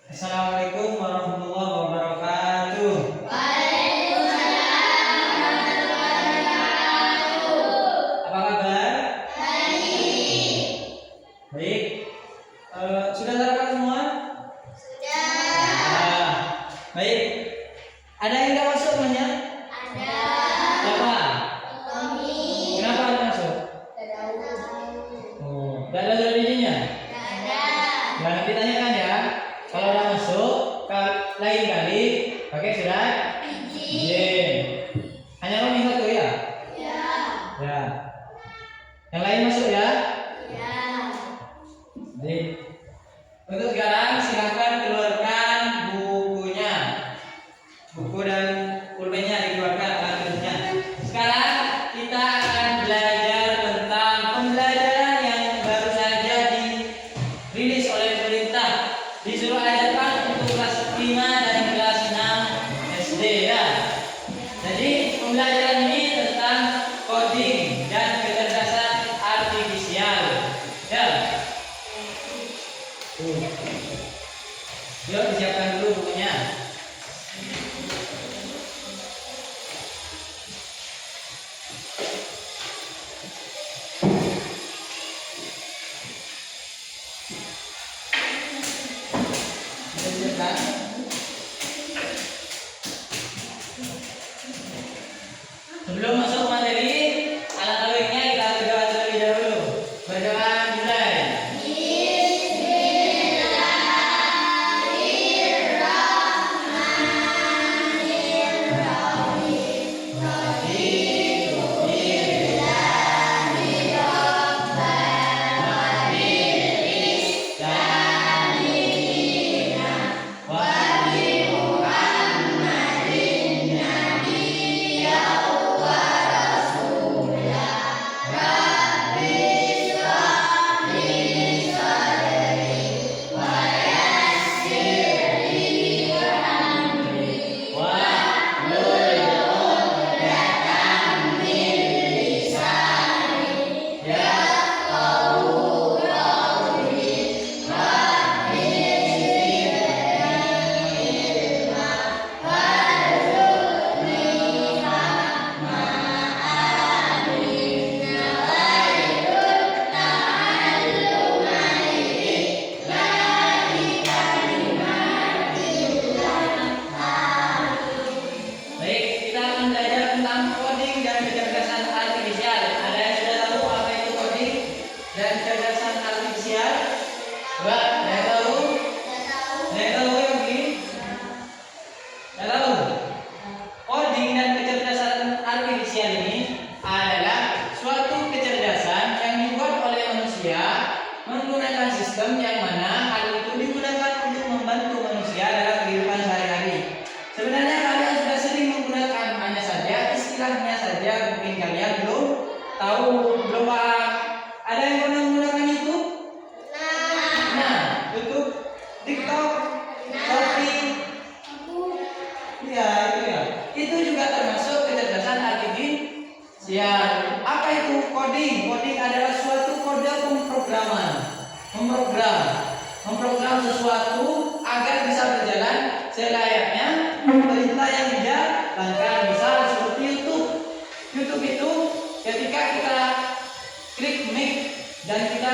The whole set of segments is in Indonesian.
Assalamualaikum warahmatullahi wabarakatuh. Waalaikumsalam warahmatullahi wabarakatuh. Apa kabar? Baik. Baik. Sudah sarapan semua? Sudah. Nah, baik. Ada yang nggak masuk namanya? Ada. Siapa? Tommy. Kenapa ada masuk? Tidak Oh, nggak ada surat izinnya? ada. Nah, nanti tanyakan ya. Kalau udah masuk, lain kali pakai surat izin. Hanya Romi satu ya? Ya. Ya. Yang lain masuk ya? Ya. Baik. Untuk sekarang silakan keluarkan bukunya. Buku dan pulpennya dikeluarkan alat tulisnya. Sekarang kita akan belajar tentang pembelajaran yang baru saja dirilis oleh pemerintah. Disuruh ajarkan untuk kelas 5 dan kelas 6 SD ya. Jadi pembelajaran ini tentang coding dan kecerdasan artifisial. Ya. Yuk disiapkan dulu bukunya. Sudah disiapkan? Sebelum masuk materi, alat alatnya kita berdoa terlebih dahulu. Berdoa mulai. Baik, kita akan belajar tentang coding dan kecerdasan artifisial. Ada yang sudah tahu apa itu coding dan kecerdasan artifisial? Coba, ada yang tahu? Ada yang tahu yang begini? Tidak tahu. Coding dan kecerdasan artifisial ini adalah suatu kecerdasan yang dibuat oleh manusia menggunakan sistem yang mana hal itu digunakan untuk membantu manusia dalam kehidupan sehari-hari. Sebenarnya kalian sudah sering menggunakan, hanya saja istilahnya saja mungkin kalian belum tahu, belum paham. Ada yang pernah menggunakan YouTube? Nah, YouTube, TikTok, Shopee, ya itu ya. Itu juga termasuk kecerdasan artifisial. Apa itu coding? Coding adalah suatu kode pemrograman. Memprogram sesuatu agar bisa berjalan selayaknya perintah yang dijalankan. Misal seperti YouTube. YouTube itu ketika kita klik mic dan kita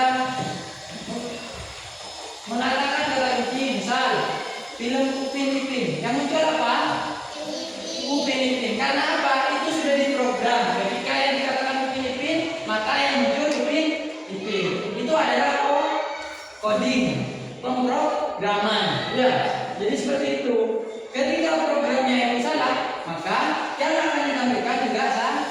mengatakan kata kunci, misal film Upin Ipin, yang muncul apa? Upin Ipin. Karena apa? Itu sudah diprogram. Ketika yang dikatakan Upin Ipin, maka yang muncul Upin Ipin. Itu adalah coding, pemrograman. Ya, jadi seperti itu. Ketika programnya yang salah, maka yang akan ditampilkan juga salah.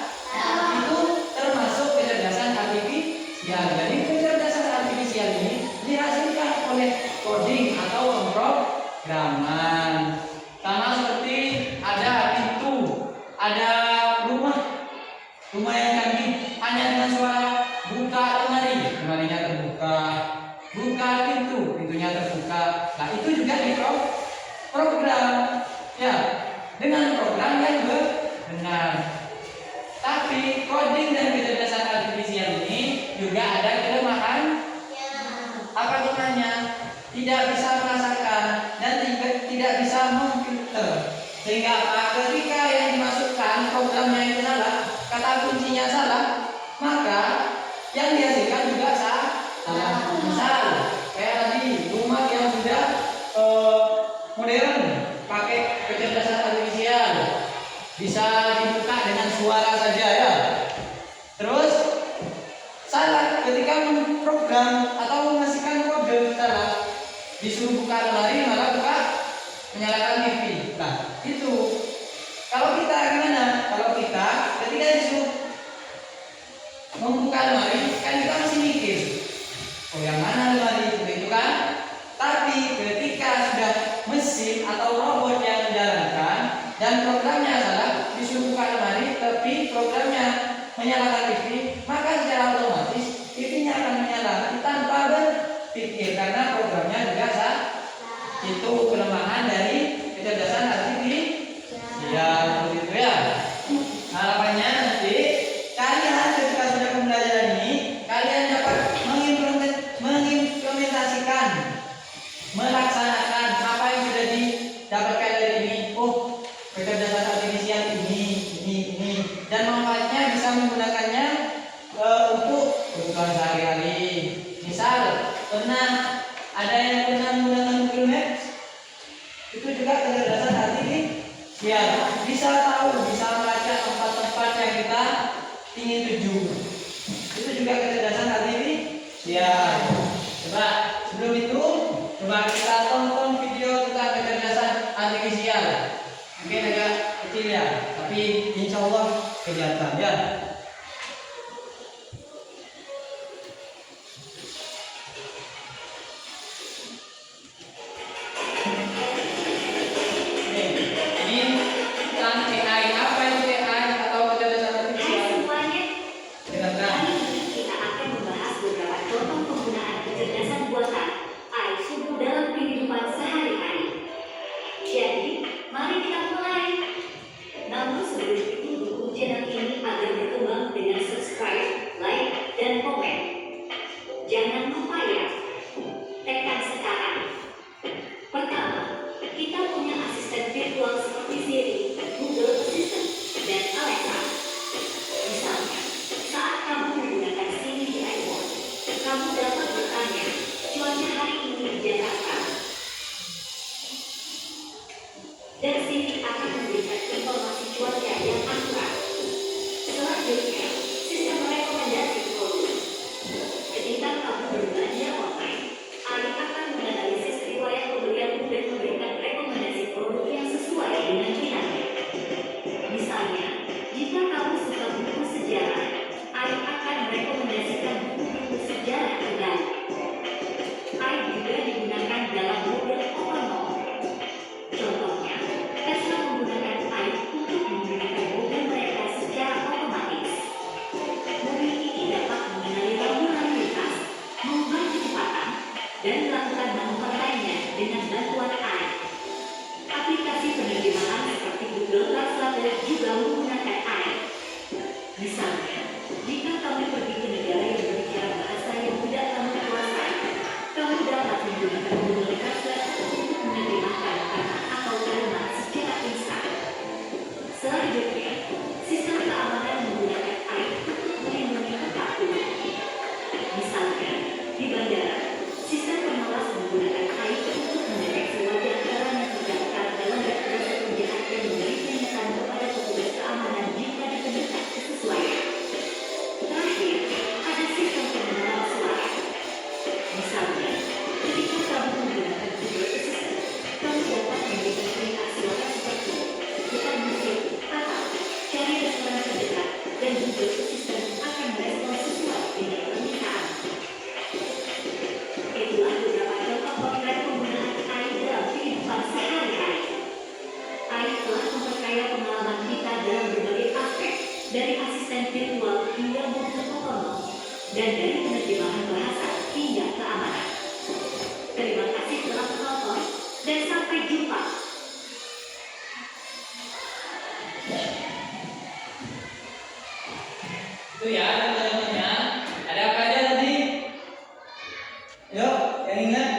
Itu termasuk kecerdasan artifisial. Jadi kecerdasan artifisial ini dihasilkan oleh coding atau pemrograman. Sama seperti ada pintu, ada rumah yang canggih, hanya dengan suara buka lemari, lemarinya terbuka, buka pintu, pintunya terbuka. Nah itu juga diprogram, ya, dengan program yang benar. Tapi coding dan kecerdasan artifisial ini juga ada kelemahan. Apa kelemahannya? Tidak bisa merasakan dan memfilter. Sehingga apa? Ketika yang dimasukkan programnya itu salah, kata kuncinya salah, maka yang dihasilkan juga salah. Misal kayak tadi rumah yang sudah modern pakai kecerdasan artifisial bisa dibuka dengan suara saja ya. Terus salah ketika memprogram atau mengasihkan kode salah, disuruh buka lemari malah buka menyalakan TV. Nah itu kalau kita gimana? Kalau kita ketika disuruh membuka lemari kan kita masih mikir, oh yang mana lemari itu kan? Tapi ketika sudah mesin atau robot yang menjalankan dan programnya salah, disuruh buka lemari tapi programnya menyalakan TV, maka secara otomatis TV-nya akan menyala tanpa berpikir karena programnya juga salah. Itu kelemahan dari kecerdasan artifisial begitu ya. Harapannya nanti kalian ketika sudah pembelajaran ini kalian dapat mengimplementasikan, melaksanakan apa yang sudah didapatkan dari ini. Oh, kecerdasan artifisial ini, dan manfaatnya bisa menggunakannya untuk kebutuhan sehari-hari. Misal, ada yang pernah menggunakan Google Maps, itu juga kecerdasan artifisial. Bisa tahu, bisa melacak tempat-tempat yang kita ingin tuju. Itu juga kecerdasan artifisial. Coba sebelum itu, coba kita tonton video tentang kecerdasan artifisial. Mungkin agak kecil ya, tapi insya Allah kelihatan ya. Jangan lupa ya, tekan sekarang. Pertama, kita punya asisten virtual seperti Siri, Google Assistant, dan Alexa. Misalnya, saat kamu menggunakan Siri di iPhone, kamu dapat bertanya, cuaca hari ini di Jakarta. Dan Siri akan memberikan informasi cuaca yang akurat. Selanjutnya, sistem rekomendasi produk. Ketika kamu berbelanja online, AI akan menganalisis riwayat pembelianmu dan memberikan rekomendasi produk yang sesuai dengan minatnya. Misalnya, jika kamu suka buku sejarah, AI akan merekomendasikan buku-buku sejarah terbaru. AI juga digunakan dalam mobil otonom. Contohnya, Tesla menggunakan AI untuk menggunakan mobil mereka secara otomatis. Mobil ini dapat mengenali lalu lintas, mengubah kecepatan, dan melakukan manuver lainnya dengan bantuan AI. Aplikasi penerjemahan seperti Google Translate juga menggunakan AI. Misalnya, jika kamu pergi ke negara yang berbicara bahasa yang tidak kamu kuasai, kamu dapat menggunakan Google Translate untuk menerjemahkan kata atau kalimat secara instan. Selanjutnya, sistem keamanan menggunakan AI untuk melindungi otakku. Misalnya, di bandara, sistem pengawas menggunakan AI untuk mendeteksi wajah orang yang terdaftar dalam daftar penjahat dan memberi peringatan kepada petugas keamanan jika ditemukan kesesuaian. Terakhir, ada sistem pengenalan suara. Misalnya, ketika kamu menggunakan Google Assistant, kamu dapat memberikan perintah suara seperti putar musik atau cari restoran terdekat, dan Google Assistant akan merespon sesuai dengan permintaan. Itulah beberapa contoh konkret penggunaan AI dalam kehidupan sehari-hari. AI telah memperkaya pengalaman kita dalam berbagai aspek, dari asisten virtual hingga mobil otonom, dan dari penerjemahan bahasa hingga keamanan. Terima kasih telah menonton, dan sampai jumpa. Itu ya teman-temannya. Ada apa aja tadi? Yuk, yang ingat?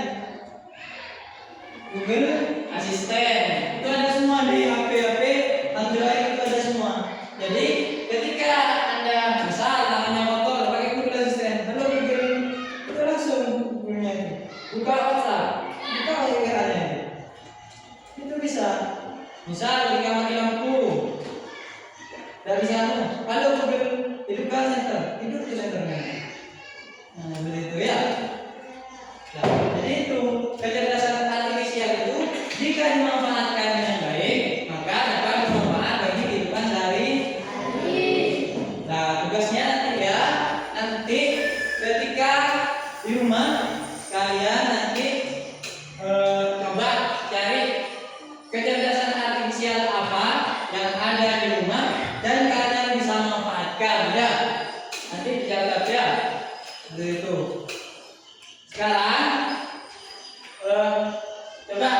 Google Assistant. Itu ada semua di HP-HP Android, itu ada semua. Jadi ketika Anda misal namanya motor pakai Google Assistant, halo Google, itu langsung Google-nya buka WhatsApp, buka WA-nya. Itu bisa. Misal jika mati lampu dari sana, halo Google, hidupkan center, hidup di senternya. Nah, begitu ya. Nah, jadi itu kecerdasan artifisial itu jika dimanfaatkan dengan baik, maka dapat bermanfaat bagi kehidupan sehari-hari. Nah, tugasnya nanti ya, nanti ketika di rumah kalian nanti coba cari kecerdasan artifisial apa yang ada di rumah dan kalian bisa manfaatkan ya. Nanti dicatat ya. Begitu. Sekarang coba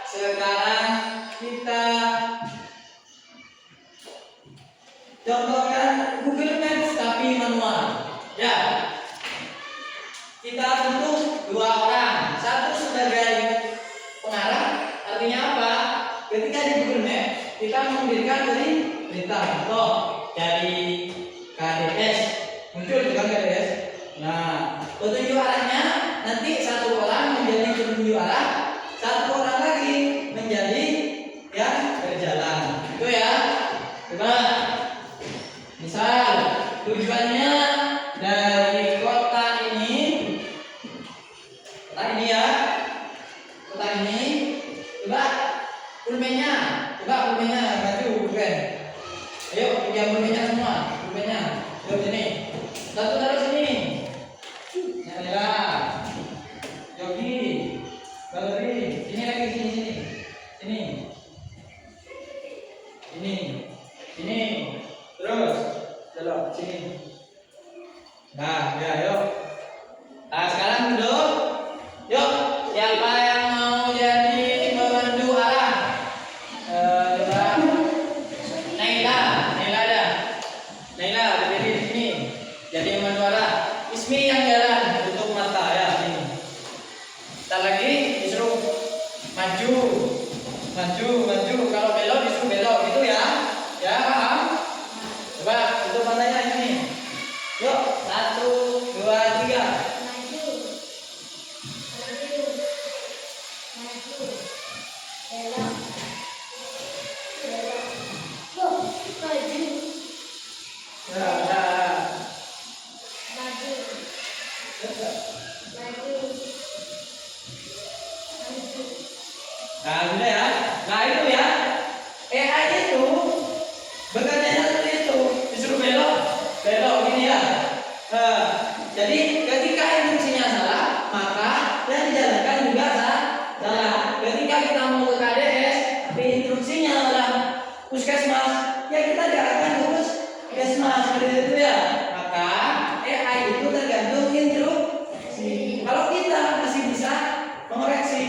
sekarang kita contohkan Google Maps tapi manual. Ya. Kita butuh 2 orang, satu sebagai pengarah. Artinya apa? Ketika di Google Maps kita memberikan berita contoh dari KDS, muncul juga KDS. Nah, petunjuk arahnya nanti satu orang menjadi petunjuk arah, satu orang lagi menjadi yang berjalan. Itu ya. Coba misal tujuannya dari kota ini ya, kota ini. Coba pulpennya maju pulpen. Ayo pegang pulpennya semua, pulpennya. Ayo sini. Satu taruh sini. Nela. Yogi. Galeri. Sini lagi sini. Sini. Terus. Jalan sini. Nah, ya yuk. Nah, sekarang duduk. Yuk, siapa yang mau jadi pemandu arah? Coba. Naila dah. Naila berdiri di sini. Jadi pemandu arah. Ismi yang jalan, tutup mata ya sini. Ntar lagi disuruh maju. Kalau belok disuruh belok gitu ya. Ya paham? Coba tutup matanya ini. Yuk, 1, 2, 3. Nah, sudah ya. Nah, itu ya. AI itu bekerja seperti itu. Disuruh belok gini ya. Jadi ketika instruksinya salah, maka yang dijalankan juga salah. Ketika kita mau ke KDS, tapi instruksinya adalah puskesmas, ya kita diarahkan ke puskesmas seperti itu ya. Maka AI itu tergantung instruksi. Kalau kita masih bisa mengoreksi,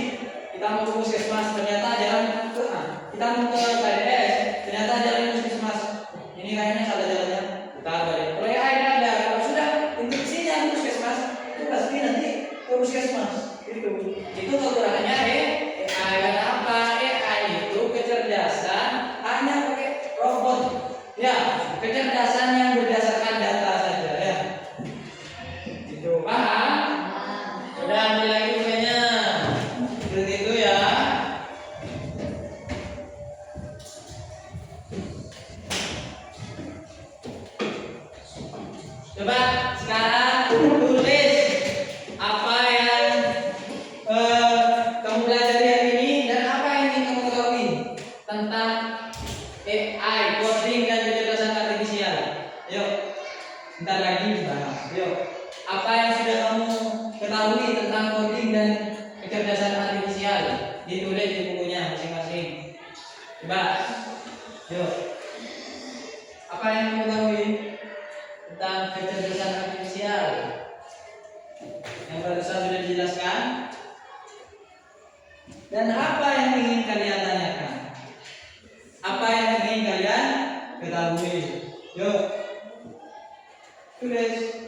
kita mau ke puskesmas ternyata jalan ke A, kita mau ke KDS ternyata jalan puskesmas, ini kayaknya salah jalannya, kita balik. Kalau AI ada, kalau sudah instruksinya ke puskesmas, itu pasti nanti ke puskesmas. Itu kekurangannya AI. Karena apa? AI itu kecerdasan hanya pakai robot, ya, kecerdasan yang berdasarkan data saja ya. Itu paham? Udah ambil lagi bukunya. Seperti itu ya. Coba sekarang tulis apa yang kamu pelajari hari ini dan apa yang ingin kamu ketahui tentang AI, coding dan kecerdasan artifisial. Yuk, bentar lagi dibahas. Yuk, apa yang sudah kamu ketahui tentang coding dan kecerdasan artifisial ditulis di bukunya masing-masing. Coba, yuk. Apa yang kamu ketahui tentang kecerdasan artifisial? Yang barusan sudah dijelaskan. Dan apa yang ingin kalian tanyakan? Apa yang ingin kalian ketahui? Yuk, tulis.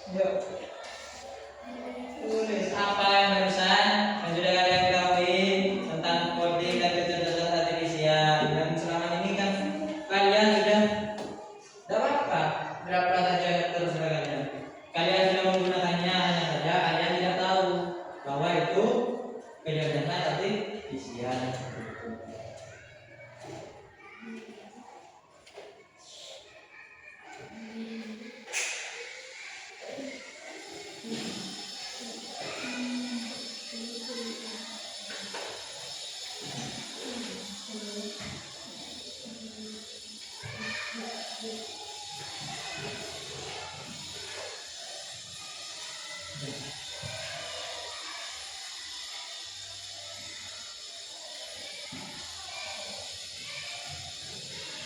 Yuk, tulis apa yang barusan yang sudah kalian ketahui tentang coding dan kecerdasan artifisial. Dan selama ini kan kalian sudah dapat apa? Berapa saja terus kalian? Kalian sudah menggunakannya, hanya saja kalian tidak tahu bahwa itu kecerdasan artifisial.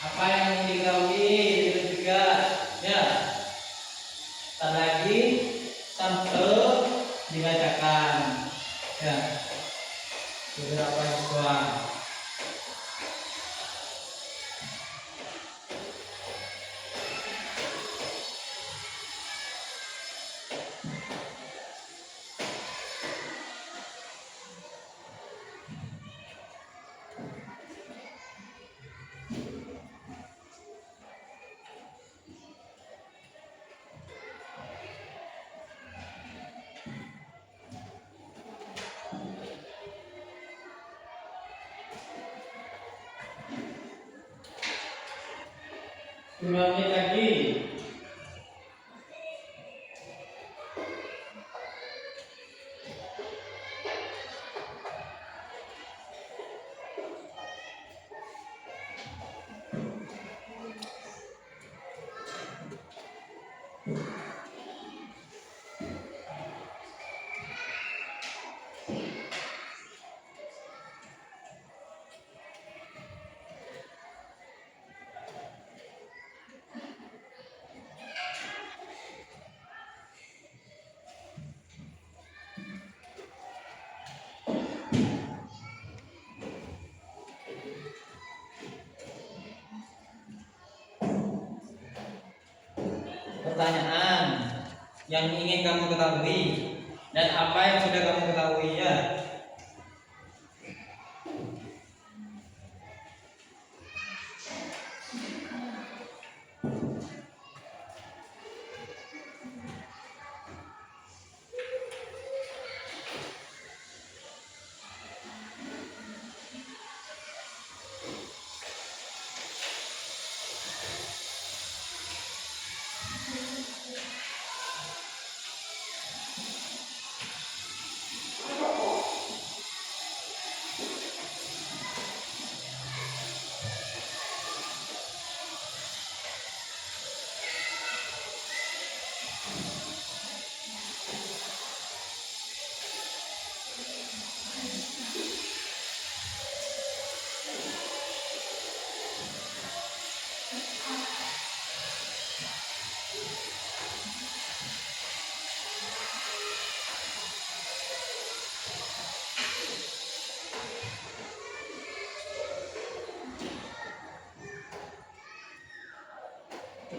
Apa yang ingin diketahui itu juga ya, tak lagi sampai dibacakan ya beberapa siswa. Dua menit lagi. Pertanyaan yang ingin kamu ketahui dan apa yang sudah kamu ketahui ya.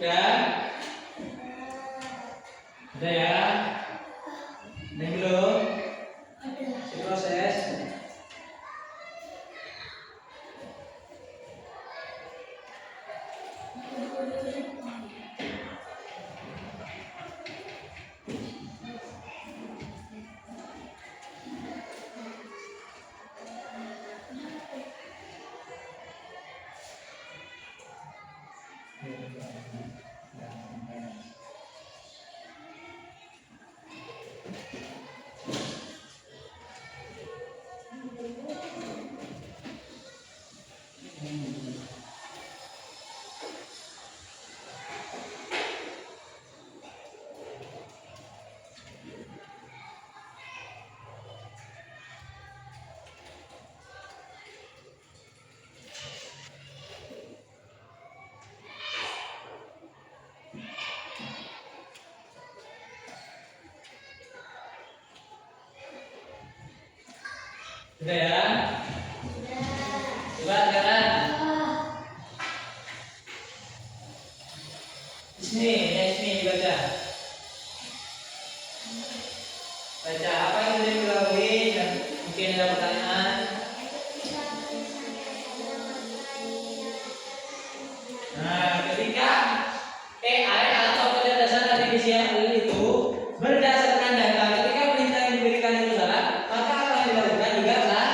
Udah? Udah ya? Udah belum? Proses. Sudah ya? Coba sekarang. Di sini dibaca. baca apa yang sudah dilalui dan mungkin ada pertanyaan. Nah, ketika AI atau kecerdasan artifisial itu berdasarkan data, ketika perintah yang diberikan itu salah, maka apa yang dilakukan juga salah.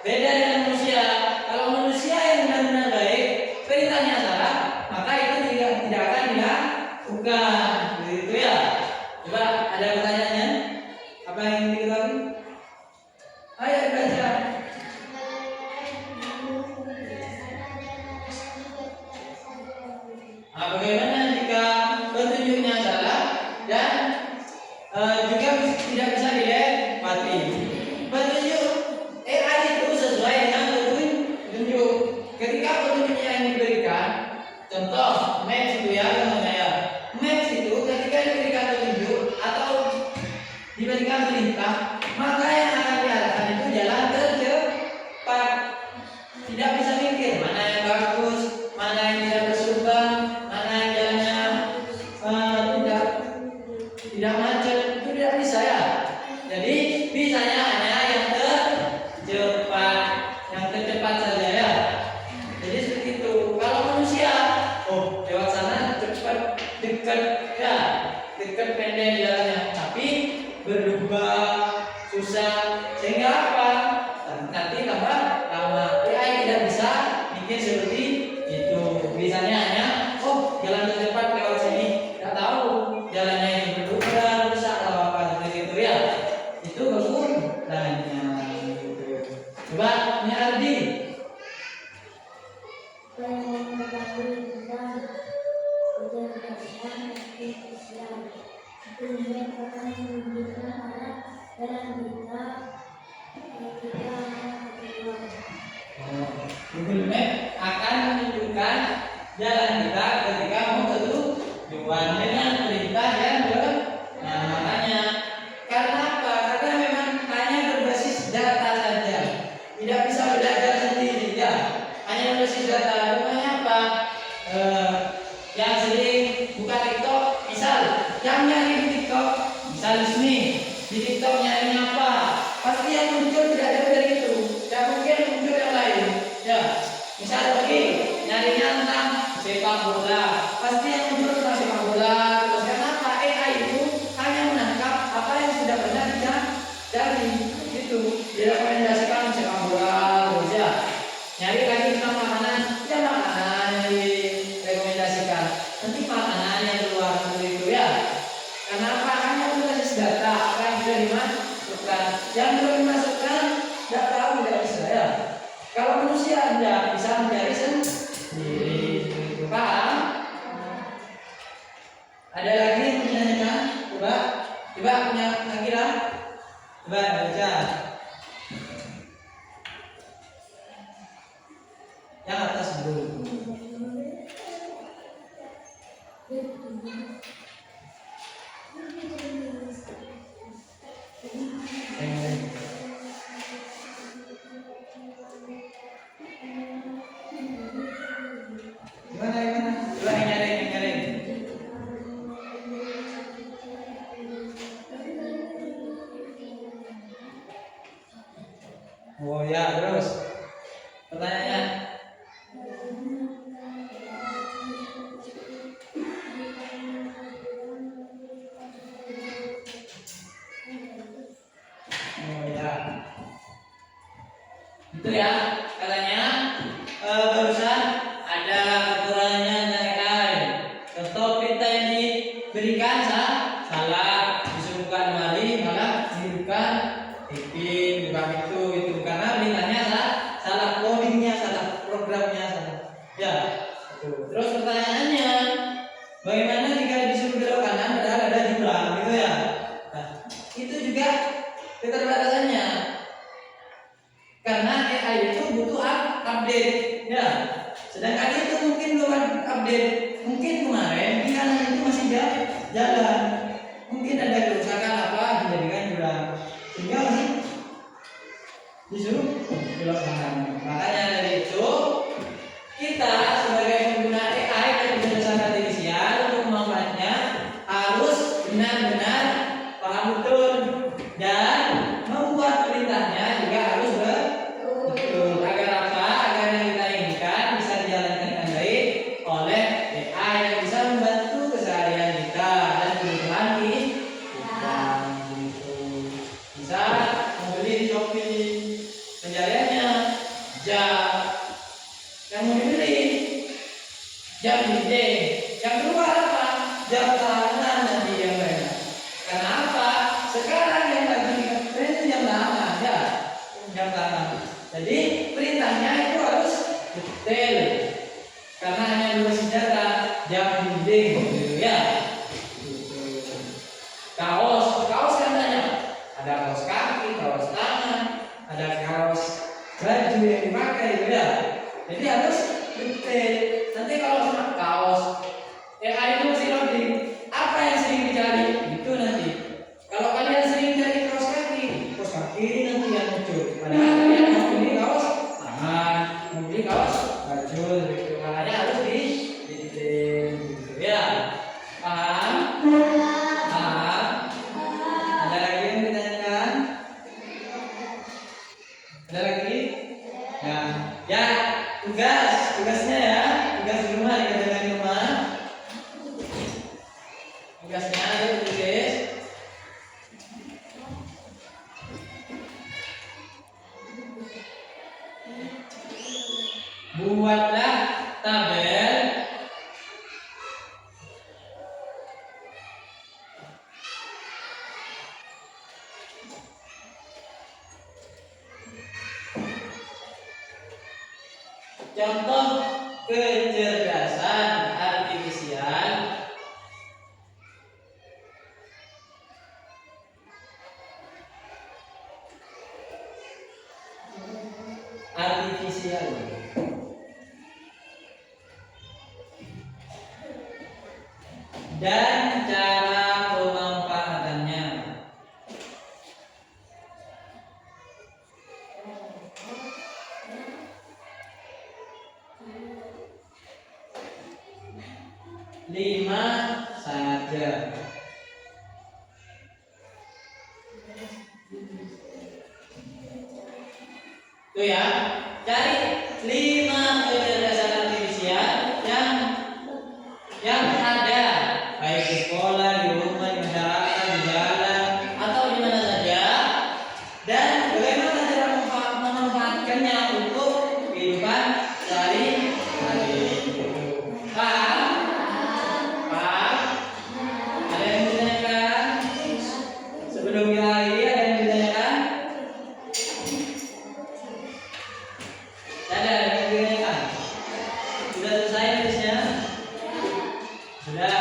Beda dengan manusia. Kalau manusia yang benar-benar baik, perintahnya salah, maka itu tidak akan dilakukan. Begitu ya. Coba ada pertanyaannya? Apa yang ingin diketahui? Ayo dibaca. Nah, bagaimana jika petunjuknya salah dan juga tidak bisa dilewati? Petunjuk AI itu sesuai dengan petunjuk. Ketika petunjuknya yang diberikan, contoh Maps itu ya, Maps itu ketika diberikan petunjuk atau diberikan perintah, maka yang akan diarahkan itu jalan tercepat. Tidak bisa mikir mana yang bagus, mana yang tidak bersumbang, mana yang jalannya tidak macet, itu tidak bisa ya. Jadi bisanya hanya yang tercepat saja ya. Jadi seperti itu. Kalau manusia, oh lewat sana cepat, dekat ya, dekat pendek jalannya, tapi berdubah, susah, sehingga apa? Nanti tambah lama. AI tidak bisa bikin seperti itu. Bisanya hanya, oh jalan tercepat lewat sini, nggak tahu jalannya ini berdubah, rusak atau apa seperti itu ya. Itu kegunaannya. Gitu. Coba ini Ardi. Google Map akan menunjukkan jalan kita ketika mau ke tujuan dengan perintah yang makanya. Karena apa? Karena memang hanya berbasis data saja, tidak bisa belajar sendiri ya. Hanya berbasis data. Namanya apa? Yang sering buka TikTok, misal yang nyari di TikTok, misal di sini di TikTok nyari apa? Pasti yang muncul tidak jauh dari itu. Tidak mungkin muncul yang lain. Ya, misal lagi nyarinya tentang sepak bola, pasti yang muncul tentang sepak bola. Terus kenapa AI itu hanya menangkap apa yang sudah pernah dari itu direkomendasikan sepak bola, terus ya nyari lagi tentang makanan, ya makanan yang direkomendasikan. Nanti makanan yang keluar seperti itu ya. Kenapa hanya berbasis data apa yang sudah dimasukkan, yang belum dimasukkan tidak tahu, tidak bisa ya. Kalau manusia tidak bisa mencari sendiri, itu paham? Ada lagi yang menanyakan? Coba punya kira? Coba baca. Yang atas dulu. Gimana? Coba yang nyari. Oh ya, terus pertanyaannya. Oh ya, itu ya katanya barusan ada kekurangannya dari AI. Contoh perintah yang diberikan salah, disuruh buka lemari malah dihidupkan TV, buka pintu itu karena perintahnya salah, codingnya salah, programnya salah. Ya, itu. Terus pertanyaannya, bagaimana jika disuruh belok kanan padahal ada jurang gitu ya? Nah, itu juga keterbatasannya. Karena AI itu butuh update, ya. Sedangkan itu mungkin belum update. Mungkin kemarin di kanan itu masih jalan. Mungkin ada kerusakan apa dijadikan jurang, sehingga masih disuruh belok kanan. Makanya dari itu kita sebagai pengguna AI dan kecerdasan artifisial untuk memanfaatnya harus benar-benar paham betul Yang kedua apa? Jam tangan nanti yang lain. Kenapa? Sekarang yang lagi ngetren itu jam tangan ya. Jam tangan. Jadi perintahnya itu harus detail. Karena hanya dua senjata, jam dinding gitu ya. Kaos kan banyak. Ada kaos kaki, kaos tangan, ada kaos baju yang dipakai gitu ya. Jadi harus detail. Nanti kalau kaos itu masih loading, apa yang sering dicari? Itu nanti. Kalau kalian sering cari kaos kaki nanti yang muncul. Padahal kalian mau beli kaos tangan, mau beli kaos baju, gitu. Makanya harus di detail gitu ya. Paham? Paham? Ada lagi yang ditanyakan? Ada lagi? Ya, tugasnya ya, tugas di rumah dikerjakan di rumah. Tugasnya itu tulis. Buatlah tabel contoh kecerdasan artifisial dan cara pemanfaatannya. Lima saja. Tuh ya, cari 5 kecerdasan artifisial yang ada baik di sekolah, di rumah, di masyarakat, di jalan atau di mana saja, dan bagaimana cara memanfaatkannya untuk kehidupan sehari-hari. Paham? Paham? Ada yang ditanyakan? Sebelum kita akhiri, ada yang ditanyakan? Ada yang ditanyakan? Sudah selesai nulisnya? Sudah.